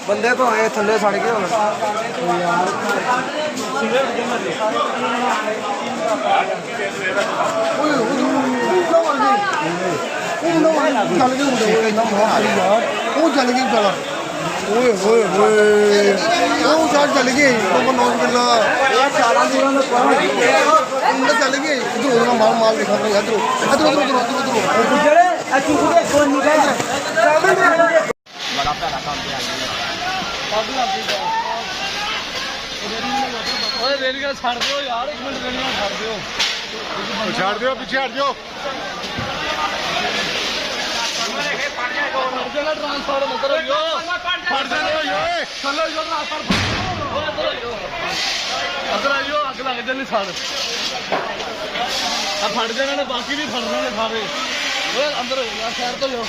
बंदे तो आए थले सड़ गए चल गई चला ओए होए होए वो चल गई नौज किला चल गई इधर माल माल दिखा इधर इधर इधर बड़ा प्यारा काम किया रेलियां छड़ दो यार एक मिनट रेलियां छड़ दो पीछे हट जाओ ट्रांसफर मत रहियो फट जाओ चलो यो ट्रांसफर अग लग जानी साड़ फट जाने ने बाकी भी फटने ने सारे अंदर हो यार शहर तो जाओ